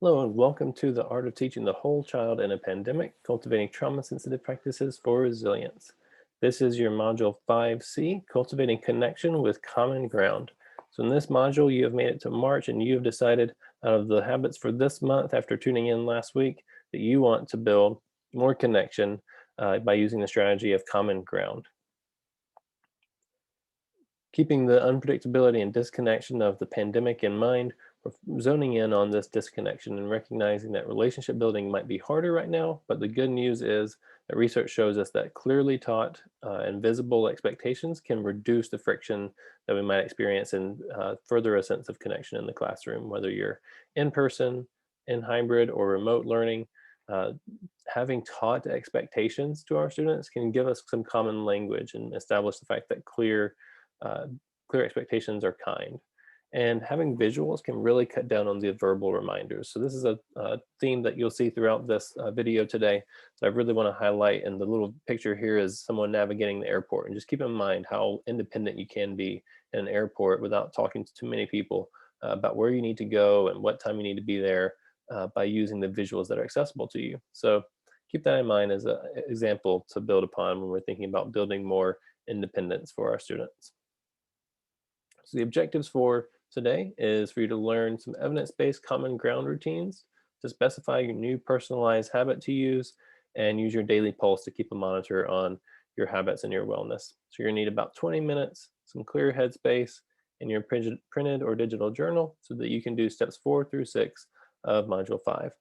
Hello and welcome to the Art of Teaching the Whole Child in a Pandemic, Cultivating Trauma-Sensitive Practices for Resilience. This is your Module 5C, Cultivating Connection with Common Ground. So in this module, you have made it to March and you have decided out of the habits for this month after tuning in last week that you want to build more connection by using the strategy of common ground. Keeping the unpredictability and disconnection of the pandemic in mind, we're zoning in on this disconnection and recognizing that relationship building might be harder right now, but the good news is that research shows us that clearly taught and visible expectations can reduce the friction that we might experience and further a sense of connection in the classroom, whether you're in person, in hybrid, or remote learning. Uh, Having taught expectations to our students can give us some common language and establish the fact that uh, clear expectations are kind. And having visuals can really cut down on the verbal reminders. So this is a theme that you'll see throughout this video today that I really want to highlight. And the little picture here is someone navigating the airport. And just keep in mind how independent you can be in an airport without talking to too many people about where you need to go and what time you need to be there by using the visuals that are accessible to you. So keep that in mind as an example to build upon when we're thinking about building more independence for our students. So the objectives for today is for you to learn some evidence-based common ground routines, to specify your new personalized habit to use, and use your daily pulse to keep a monitor on your habits and your wellness. So you're gonna need about 20 minutes, some clear headspace, and your printed or digital journal so that you can do steps 4 through 6 of Module 5.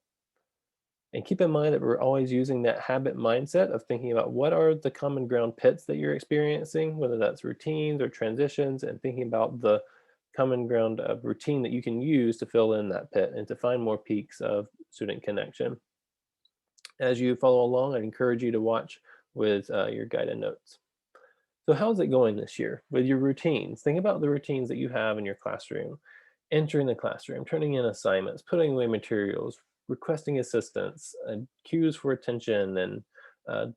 And keep in mind that we're always using that habit mindset of thinking about what are the common ground pits that you're experiencing, whether that's routines or transitions, and thinking about the common ground of routine that you can use to fill in that pit and to find more peaks of student connection. As you follow along, I'd encourage you to watch with your guided notes. So how's it going this year with your routines? Think about the routines that you have in your classroom. Entering the classroom, turning in assignments, putting away materials, requesting assistance, cues for attention, and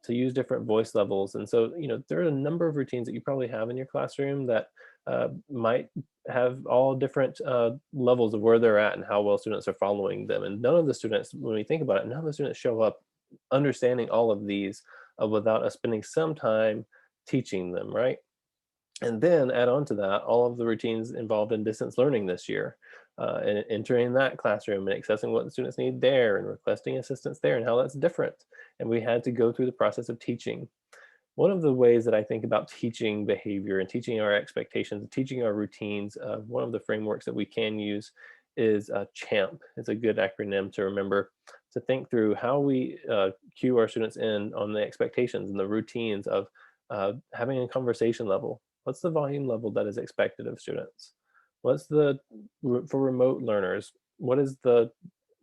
to use different voice levels. And so, there are a number of routines that you probably have in your classroom that might have all different levels of where they're at and how well students are following them. And none of the students, when we think about it, none of the students show up understanding all of these without us spending some time teaching them, right? And then add on to that all of the routines involved in distance learning this year, and entering that classroom and accessing what the students need there and requesting assistance there and how that's different. And we had to go through the process of teaching. One of the ways that I think about teaching behavior and teaching our expectations and teaching our routines, one of the frameworks that we can use is CHAMP. It's a good acronym to remember to think through how we cue our students in on the expectations and the routines of having a conversation level. What's the volume level that is expected of students? What's for remote learners, what is the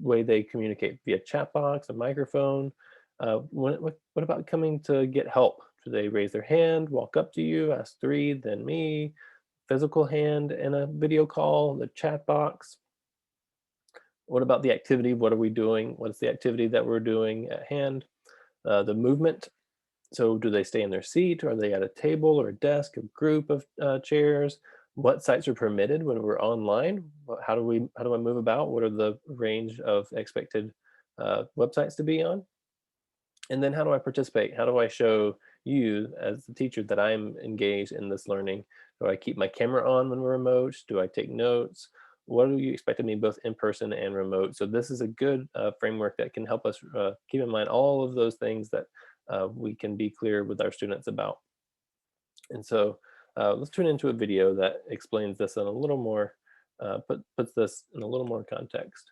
way they communicate via chat box, a microphone? What about coming to get help? Do they raise their hand, walk up to you, ask three, then me, physical hand in a video call, the chat box? What about the activity? What are we doing? What's the activity that we're doing at hand? The movement. So do they stay in their seat? Are they at a table or a desk, a group of chairs? What sites are permitted when we're online? How do I move about? What are the range of expected websites to be on? And then how do I participate? How do I show you as the teacher that I'm engaged in this learning? Do I keep my camera on when we're remote? Do I take notes? What do you expect of me both in person and remote? So this is a good framework that can help us keep in mind all of those things that we can be clear with our students about. And so let's tune into a video that explains this in a little more, puts this in a little more context.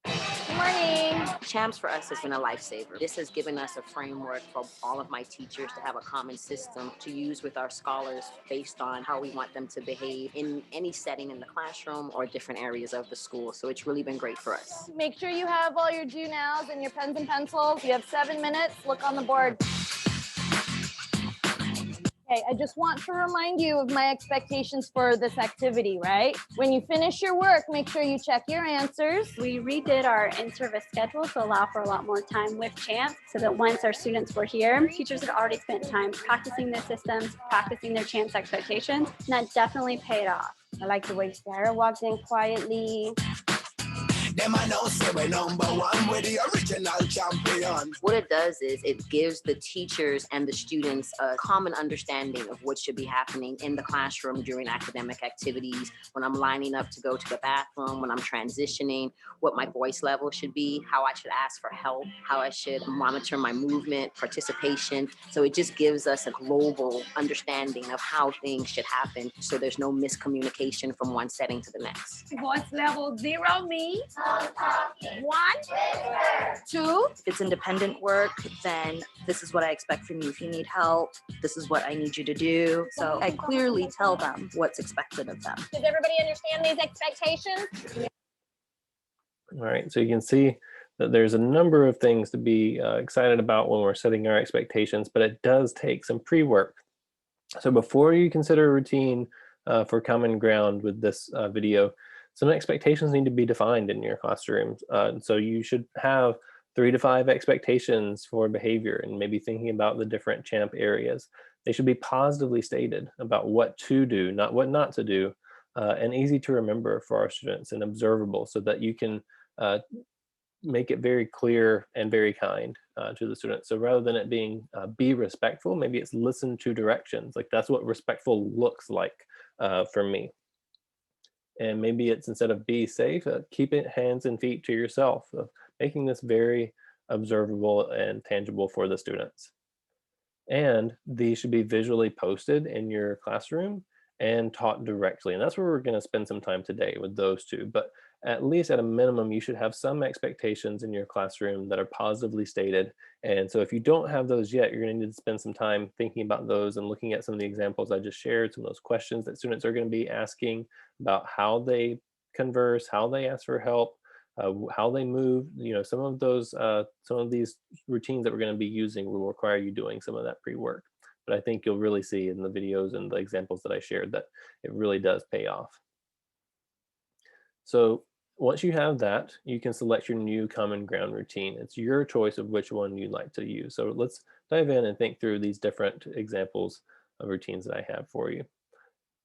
Good morning. Champs for us has been a lifesaver. This has given us a framework for all of my teachers to have a common system to use with our scholars based on how we want them to behave in any setting in the classroom or different areas of the school. So it's really been great for us. Make sure you have all your do nows and your pens and pencils. You have 7 minutes. Look on the board. Okay, Okay, I just want to remind you of my expectations for this activity, right? When you finish your work, make sure you check your answers. We redid our in-service schedule to allow for a lot more time with Champ so that once our students were here, teachers had already spent time practicing their systems, practicing their Champ's expectations, and that definitely paid off. I like the way Sarah walked in quietly. Them I know say we're #1 with the original champion. What it does is it gives the teachers and the students a common understanding of what should be happening in the classroom during academic activities, when I'm lining up to go to the bathroom, when I'm transitioning, what my voice level should be, how I should ask for help, how I should monitor my movement, participation. So it just gives us a global understanding of how things should happen so there's no miscommunication from one setting to the next. Voice level 0 means 1, 2. If it's independent work, then this is what I expect from you. If you need help, this is what I need you to do. So I clearly tell them what's expected of them. Does everybody understand these expectations? All right, so you can see that there's a number of things to be excited about when we're setting our expectations, but it does take some pre-work. So before you consider a routine for common ground with this video, some expectations need to be defined in your classrooms. So you should have 3 to 5 expectations for behavior and maybe thinking about the different Champ areas. They should be positively stated about what to do, not what not to do, and easy to remember for our students and observable so that you can make it very clear and very kind to the students. So rather than it being be respectful, maybe it's listen to directions. Like that's what respectful looks like for me. And maybe it's instead of be safe, keep it hands and feet to yourself, making this very observable and tangible for the students. And these should be visually posted in your classroom and taught directly. And that's where we're going to spend some time today with those two. But at least at a minimum, you should have some expectations in your classroom that are positively stated. And so if you don't have those yet, you're going to need to spend some time thinking about those and looking at some of the examples I just shared, some of those questions that students are going to be asking about how they converse, how they ask for help, how they move. You know, some of these routines that we're going to be using will require you doing some of that pre-work. But I think you'll really see in the videos and the examples that I shared that it really does pay off. So once you have that, you can select your new common ground routine. It's your choice of which one you'd like to use. So let's dive in and think through these different examples of routines that I have for you.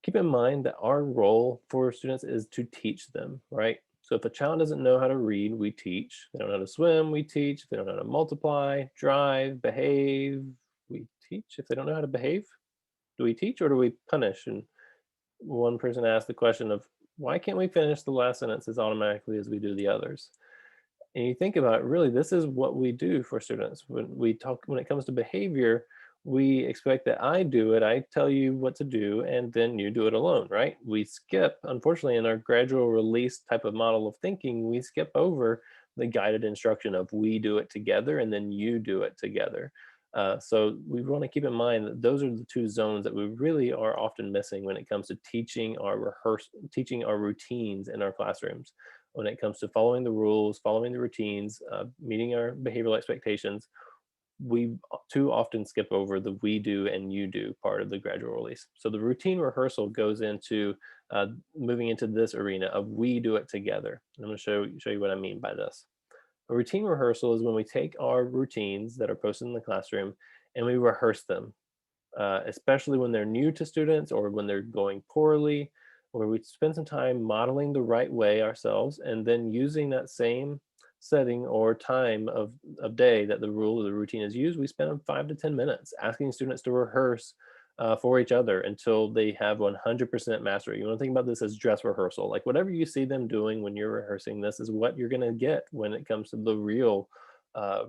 Keep in mind that our role for students is to teach them, right? So if a child doesn't know how to read, we teach. If they don't know how to swim, we teach. If they don't know how to multiply, drive, behave, we teach. If they don't know how to behave, do we teach or do we punish? And one person asked the question of, why can't we finish the last sentence as automatically as we do the others? And you think about it, really, this is what we do for students. When it comes to behavior, we expect that I do it, I tell you what to do, and then you do it alone, right? We skip, unfortunately, in our gradual release type of model of thinking, we skip over the guided instruction of we do it together and then you do it together. So we want to keep in mind that those are the two zones that we really are often missing when it comes to teaching our routines in our classrooms. When it comes to following the rules, following the routines, meeting our behavioral expectations, we too often skip over the we do and you do part of the gradual release. So the routine rehearsal goes into moving into this arena of we do it together. I'm going to show you what I mean by this. A routine rehearsal is when we take our routines that are posted in the classroom and we rehearse them, especially when they're new to students or when they're going poorly, where we spend some time modeling the right way ourselves and then using that same setting or time of day that the rule or the routine is used. We spend 5 to 10 minutes asking students to rehearse for each other until they have 100% mastery. You want to think about this as dress rehearsal. Like whatever you see them doing when you're rehearsing this is what you're going to get when it comes to the real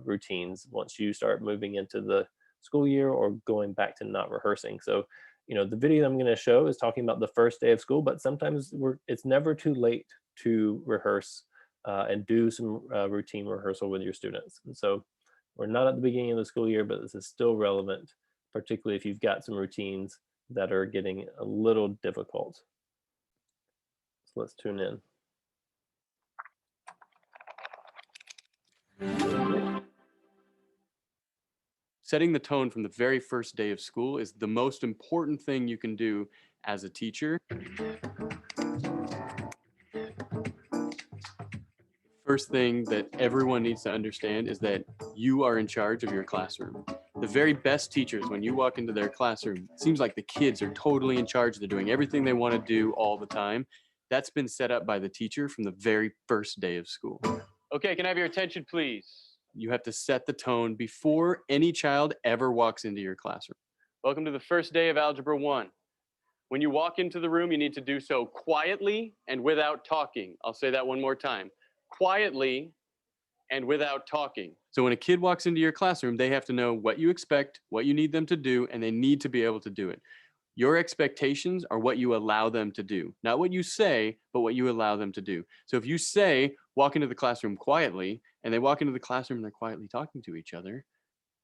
routines once you start moving into the school year or going back to not rehearsing. So, you know, the video I'm going to show is talking about the first day of school, but sometimes it's never too late to rehearse and do some routine rehearsal with your students. And so we're not at the beginning of the school year, but this is still relevant, particularly if you've got some routines that are getting a little difficult. So let's tune in. Setting the tone from the very first day of school is the most important thing you can do as a teacher. First thing that everyone needs to understand is that you are in charge of your classroom. The very best teachers, when you walk into their classroom, it seems like the kids are totally in charge. They're doing everything they want to do all the time. That's been set up by the teacher from the very first day of school. Okay, can I have your attention, please? You have to set the tone before any child ever walks into your classroom. Welcome to the first day of Algebra 1. When you walk into the room, you need to do so quietly and without talking. I'll say that one more time. Quietly and without talking. So when a kid walks into your classroom, they have to know what you expect, what you need them to do, and they need to be able to do it. Your expectations are what you allow them to do, not what you say, but what you allow them to do. So if you say, walk into the classroom quietly, and they walk into the classroom and they're quietly talking to each other,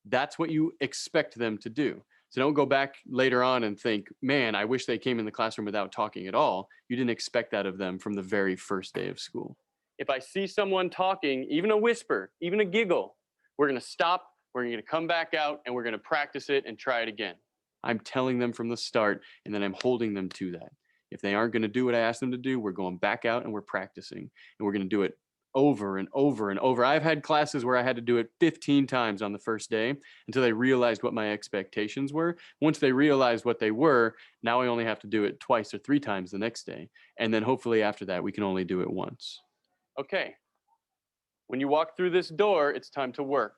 that's what you expect them to do. So don't go back later on and think, man, I wish they came in the classroom without talking at all. You didn't expect that of them from the very first day of school. If I see someone talking, even a whisper, even a giggle, we're going to stop, we're going to come back out, and we're going to practice it and try it again. I'm telling them from the start, and then I'm holding them to that. If they aren't going to do what I asked them to do, we're going back out and we're practicing. And we're going to do it over and over and over. I've had classes where I had to do it 15 times on the first day until they realized what my expectations were. Once they realized what they were, now I only have to do it twice or 3 times the next day. And then hopefully after that, we can only do it once. Okay. When you walk through this door, it's time to work.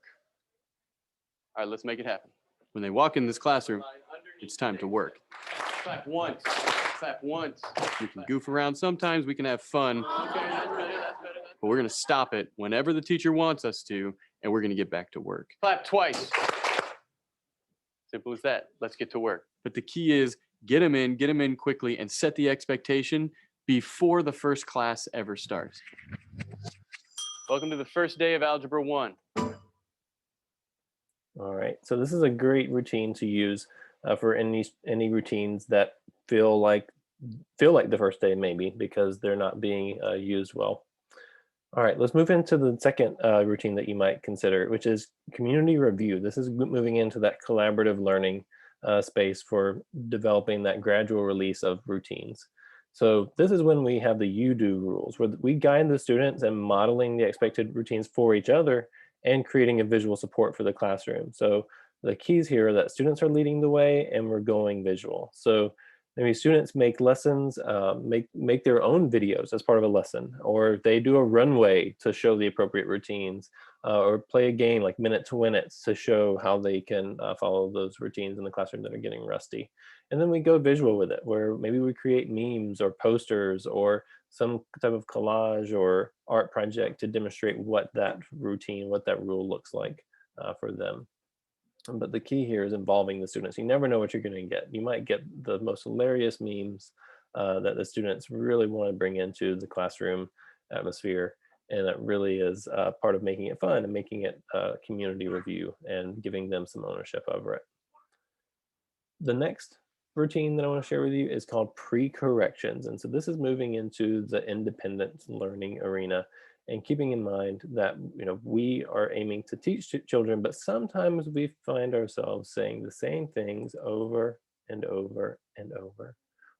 All right, let's make it happen. When they walk in this classroom, it's time to work. Clap once, clap once. We can goof around sometimes, we can have fun. Okay, that's better. But we're gonna stop it whenever the teacher wants us to, and we're gonna get back to work. Clap twice. Simple as that. Let's get to work. But the key is get them in quickly, and set the expectation before the first class ever starts. Welcome to the first day of Algebra 1. All right, so this is a great routine to use for any routines that feel like the first day, maybe because they're not being used well. All right, let's move into the second routine that you might consider, which is community review. This is moving into that collaborative learning space for developing that gradual release of routines. So this is when we have the you-do rules, where we guide the students in modeling the expected routines for each other and creating a visual support for the classroom. So the keys here are that students are leading the way and we're going visual. So maybe students make lessons, make their own videos as part of a lesson, or they do a runway to show the appropriate routines, or play a game like Minute to Win It to show how they can follow those routines in the classroom that are getting rusty. And then we go visual with it, where maybe we create memes or posters or some type of collage or art project to demonstrate what that routine, what that rule looks like for them. But the key here is involving the students. You never know what you're going to get. You might get the most hilarious memes that the students really want to bring into the classroom atmosphere. And that really is part of making it fun and making it a community review and giving them some ownership over it. The next routine that I want to share with you is called pre-corrections. And so this is moving into the independent learning arena and keeping in mind that we are aiming to teach children, but sometimes we find ourselves saying the same things over and over and over.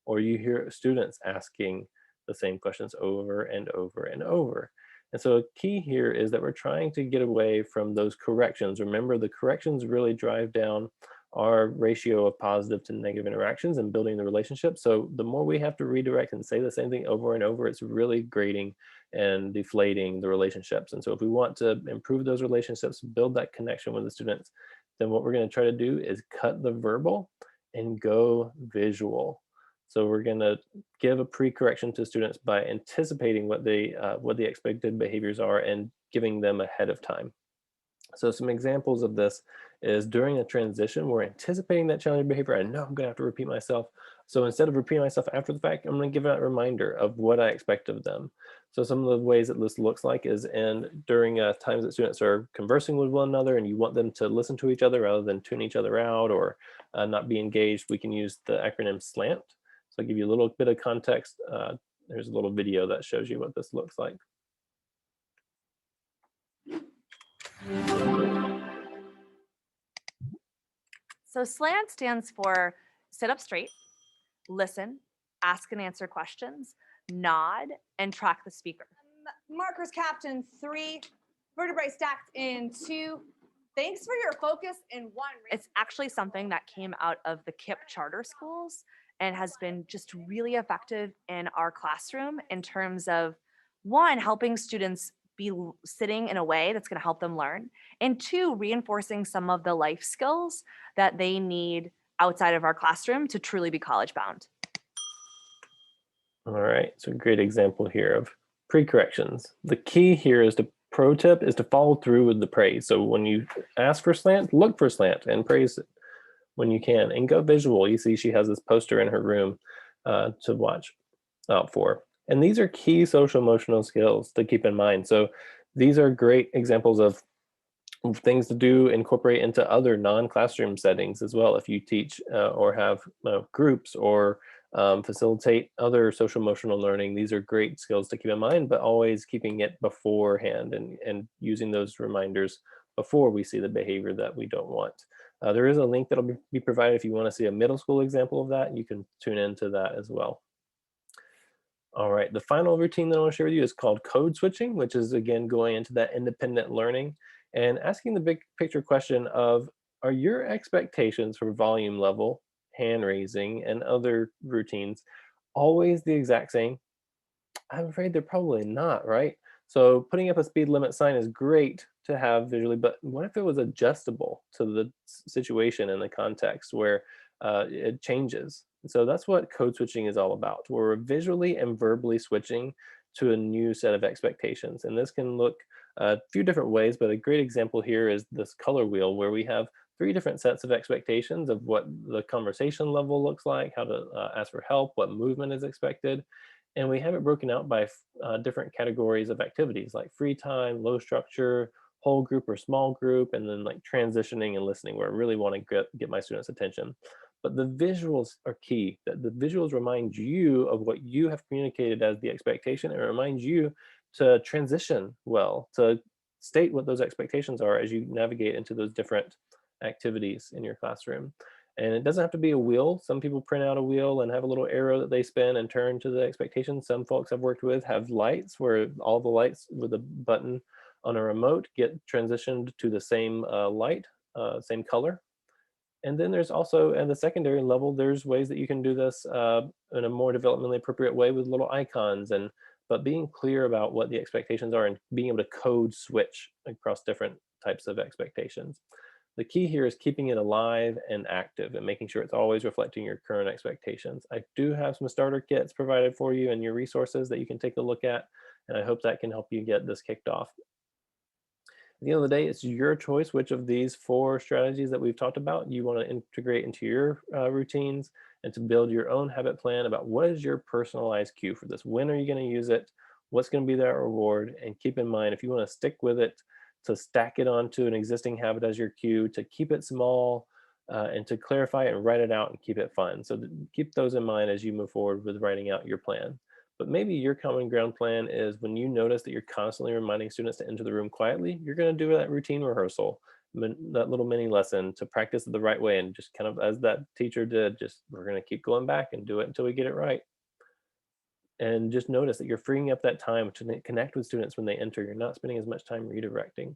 Or you hear students asking the same questions over and over and over. And so a key here is that we're trying to get away from those corrections. Remember, the corrections really drive down our ratio of positive to negative interactions and building the relationship. So the more we have to redirect and say the same thing over and over, it's really grading and deflating the relationships. And so if we want to improve those relationships, build that connection with the students, then what we're going to try to do is cut the verbal and go visual. So we're going to give a pre-correction to students by anticipating what the expected behaviors are and giving them ahead of time. So some examples of this is during a transition, we're anticipating that challenging behavior. I know I'm going to have to repeat myself. So instead of repeating myself after the fact, I'm going to give a reminder of what I expect of them. So some of the ways that this looks like is during times that students are conversing with one another and you want them to listen to each other rather than tune each other out or not be engaged, we can use the acronym SLANT. So I'll give you a little bit of context. There's a little video that shows you what this looks like. So SLANT stands for sit up straight, listen, ask and answer questions, nod, and track the speaker. Markers capped in 3, vertebrae stacked in 2. Thanks for your focus in 1. It's actually something that came out of the KIPP charter schools and has been just really effective in our classroom in terms of, one, helping students be sitting in a way that's going to help them learn, and 2, reinforcing some of the life skills that they need outside of our classroom to truly be college bound. All right, so a great example here of pre-corrections. The key here is pro tip is to follow through with the praise. So when you ask for slant, look for slant and praise it when you can, and go visual. You see she has this poster in her room to watch out for. And these are key social emotional skills to keep in mind. So these are great examples of things to do, incorporate into other non-classroom settings as well. If you teach or have groups or facilitate other social emotional learning, these are great skills to keep in mind, but always keeping it beforehand and using those reminders before we see the behavior that we don't want. There is a link that'll be provided if you want to see a middle school example of that. You can tune into that as well. All right, the final routine that I want to share with you is called code switching, which is again going into that independent learning and asking the big picture question of, are your expectations for volume level, hand raising, and other routines always the exact same? I'm afraid they're probably not, right? So putting up a speed limit sign is great to have visually, but what if it was adjustable to the situation and the context where it changes? So that's what code switching is all about. We're visually and verbally switching to a new set of expectations. And this can look a few different ways, but a great example here is this color wheel where we have 3 different sets of expectations of what the conversation level looks like, how to ask for help, what movement is expected. And we have it broken out by different categories of activities like free time, low structure, whole group or small group, and then like transitioning and listening, where I really want to get my students' attention. But the visuals are key. That the visuals remind you of what you have communicated as the expectation, and remind you to transition well, to state what those expectations are as you navigate into those different activities in your classroom. And it doesn't have to be a wheel. Some people print out a wheel and have a little arrow that they spin and turn to the expectations. Some folks I've worked with have lights where all the lights with a button on a remote get transitioned to the same light, same color. And then there's also at the secondary level, there's ways that you can do this in a more developmentally appropriate way with little icons, but being clear about what the expectations are and being able to code switch across different types of expectations. The key here is keeping it alive and active and making sure it's always reflecting your current expectations. I do have some starter kits provided for you and your resources that you can take a look at, and I hope that can help you get this kicked off. At the end of the day, it's your choice which of these 4 strategies that we've talked about you want to integrate into your routines, and to build your own habit plan about what is your personalized cue for this. When are you going to use it? What's going to be that reward? And keep in mind, if you want to stick with it, to stack it onto an existing habit as your cue, to keep it small, and to clarify it and write it out and keep it fun. So keep those in mind as you move forward with writing out your plan. But maybe your common ground plan is when you notice that you're constantly reminding students to enter the room quietly, you're going to do that routine rehearsal, that little mini lesson to practice it the right way, and just kind of as that teacher did, just we're going to keep going back and do it until we get it right. And just notice that you're freeing up that time to connect with students when they enter. You're not spending as much time redirecting.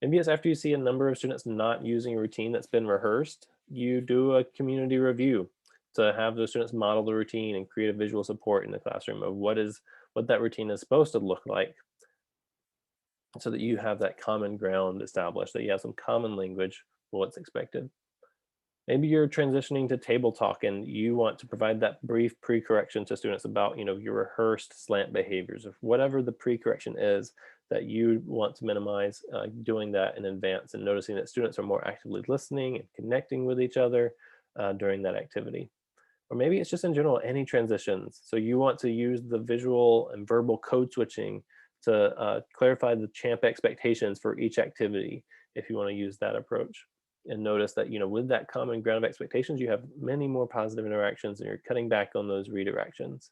Maybe it's after you see a number of students not using a routine that's been rehearsed, you do a community review to have those students model the routine and create a visual support in the classroom of what that routine is supposed to look like, so that you have that common ground established, that you have some common language for what's expected. Maybe you're transitioning to table talk and you want to provide that brief pre-correction to students about, your rehearsed slant behaviors, or whatever the pre-correction is that you want to minimize, doing that in advance and noticing that students are more actively listening and connecting with each other during that activity. Or maybe it's just in general, any transitions. So you want to use the visual and verbal code switching to clarify the champ expectations for each activity, if you want to use that approach. And notice that, with that common ground of expectations, you have many more positive interactions and you're cutting back on those redirections.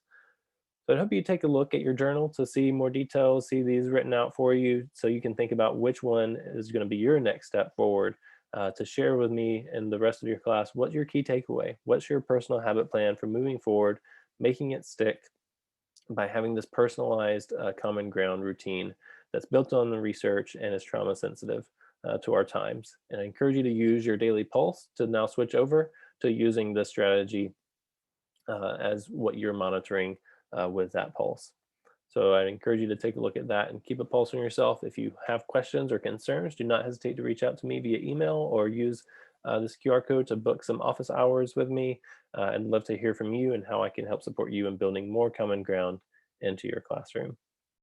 So I hope you take a look at your journal to see more details, see these written out for you so you can think about which one is going to be your next step forward to share with me and the rest of your class what's your key takeaway, what's your personal habit plan for moving forward, making it stick by having this personalized common ground routine that's built on the research and is trauma sensitive to our times. And I encourage you to use your daily pulse to now switch over to using this strategy as what you're monitoring with that pulse. So I'd encourage you to take a look at that and keep a pulse on yourself. If you have questions or concerns, do not hesitate to reach out to me via email or use this QR code to book some office hours with me. I'd love to hear from you and how I can help support you in building more common ground into your classroom.